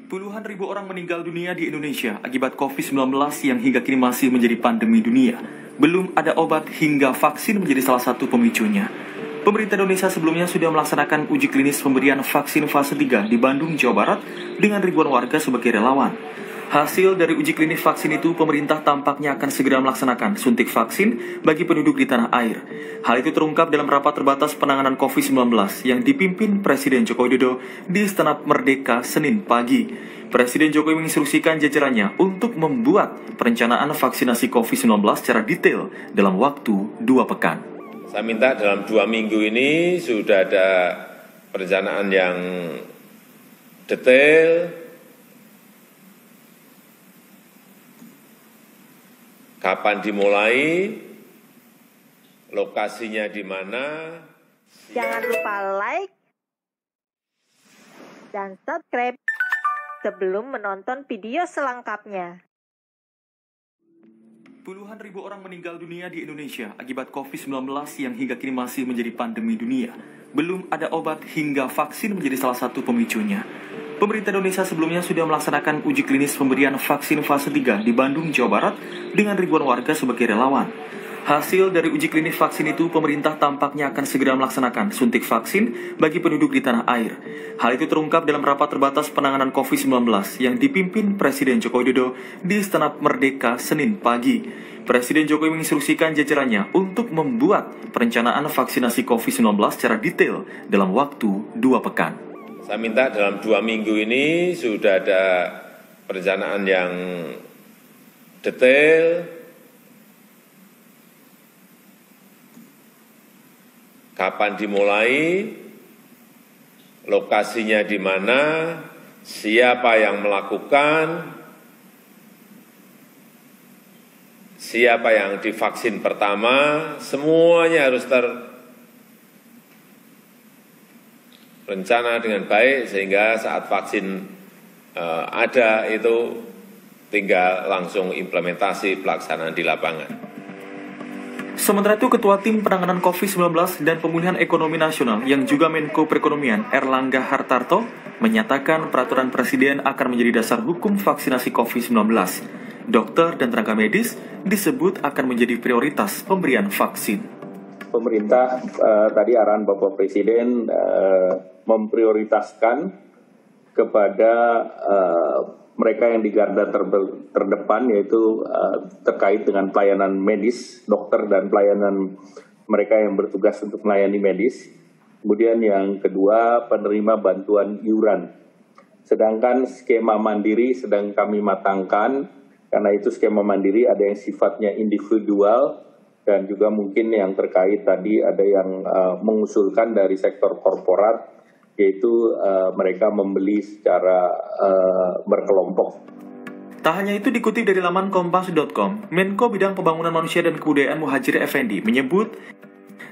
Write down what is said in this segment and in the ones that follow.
Puluhan ribu orang meninggal dunia di Indonesia akibat COVID-19 yang hingga kini masih menjadi pandemi dunia. Belum ada obat hingga vaksin menjadi salah satu pemicunya. Pemerintah Indonesia sebelumnya sudah melaksanakan uji klinis pemberian vaksin fase 3 di Bandung, Jawa Barat dengan ribuan warga sebagai relawan. Hasil dari uji klinis vaksin itu, pemerintah tampaknya akan segera melaksanakan suntik vaksin bagi penduduk di tanah air. Hal itu terungkap dalam rapat terbatas penanganan COVID-19 yang dipimpin Presiden Joko Widodo di Istana Merdeka Senin pagi. Presiden Jokowi menginstruksikan jajarannya untuk membuat perencanaan vaksinasi COVID-19 secara detail dalam waktu 2 pekan. Saya minta dalam 2 minggu ini sudah ada perencanaan yang detail, kapan dimulai, lokasinya di mana. Jangan lupa like dan subscribe sebelum menonton video selengkapnya. Puluhan ribu orang meninggal dunia di Indonesia akibat COVID-19 yang hingga kini masih menjadi pandemi dunia. Belum ada obat hingga vaksin menjadi salah satu pemicunya. Pemerintah Indonesia sebelumnya sudah melaksanakan uji klinis pemberian vaksin fase 3 di Bandung, Jawa Barat dengan ribuan warga sebagai relawan. Hasil dari uji klinis vaksin itu, pemerintah tampaknya akan segera melaksanakan suntik vaksin bagi penduduk di tanah air. Hal itu terungkap dalam rapat terbatas penanganan COVID-19 yang dipimpin Presiden Joko Widodo di Istana Merdeka Senin pagi. Presiden Jokowi menginstruksikan jajarannya untuk membuat perencanaan vaksinasi COVID-19 secara detail dalam waktu 2 pekan. Saya minta dalam 2 minggu ini sudah ada perencanaan yang detail, kapan dimulai, lokasinya di mana, siapa yang melakukan, siapa yang divaksin pertama, semuanya harus rencana dengan baik sehingga saat vaksin ada itu tinggal langsung implementasi pelaksanaan di lapangan. Sementara itu, Ketua Tim Penanganan COVID-19 dan Pemulihan Ekonomi Nasional yang juga Menko Perekonomian Erlangga Hartarto menyatakan peraturan Presiden akan menjadi dasar hukum vaksinasi COVID-19. Dokter dan tenaga medis disebut akan menjadi prioritas pemberian vaksin. Pemerintah tadi arahan Bapak Presiden memprioritaskan kepada mereka yang di garda terdepan, yaitu terkait dengan pelayanan medis, dokter dan pelayanan mereka yang bertugas untuk melayani medis. Kemudian yang kedua, penerima bantuan iuran. Sedangkan skema mandiri sedang kami matangkan, karena itu skema mandiri ada yang sifatnya individual, dan juga mungkin yang terkait tadi ada yang mengusulkan dari sektor korporat, yaitu mereka membeli secara berkelompok. Tak hanya itu, dikutip dari laman kompas.com, Menko Bidang Pembangunan Manusia dan Kebudayaan Muhadjir Effendi menyebut,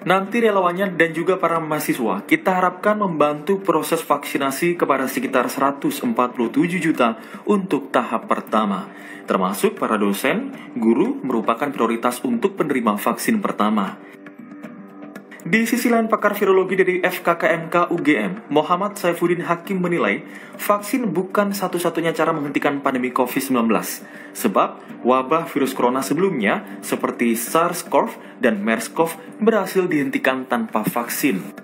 nanti relawannya dan juga para mahasiswa kita harapkan membantu proses vaksinasi kepada sekitar 147 juta untuk tahap pertama. Termasuk para dosen, guru merupakan prioritas untuk penerima vaksin pertama. Di sisi lain, pakar virologi dari FKKMK UGM, Muhammad Saifuddin Hakim menilai vaksin bukan satu-satunya cara menghentikan pandemi COVID-19. Sebab wabah virus corona sebelumnya seperti SARS-CoV dan MERS-CoV berhasil dihentikan tanpa vaksin.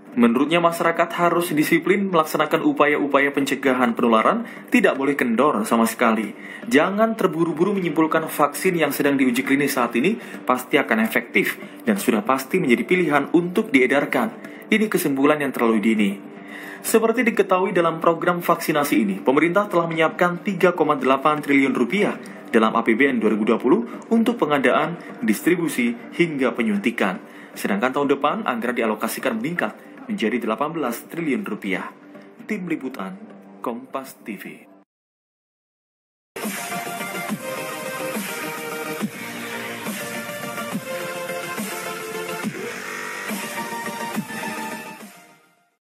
Menurutnya, masyarakat harus disiplin melaksanakan upaya-upaya pencegahan penularan, tidak boleh kendor sama sekali. Jangan terburu-buru menyimpulkan vaksin yang sedang diuji klinis saat ini pasti akan efektif dan sudah pasti menjadi pilihan untuk diedarkan. Ini kesimpulan yang terlalu dini. Seperti diketahui dalam program vaksinasi ini, pemerintah telah menyiapkan 3,8 triliun rupiah dalam APBN 2020 untuk pengadaan, distribusi, hingga penyuntikan. Sedangkan tahun depan anggaran dialokasikan meningkat menjadi 18 triliun rupiah. Tim Liputan, Kompas TV.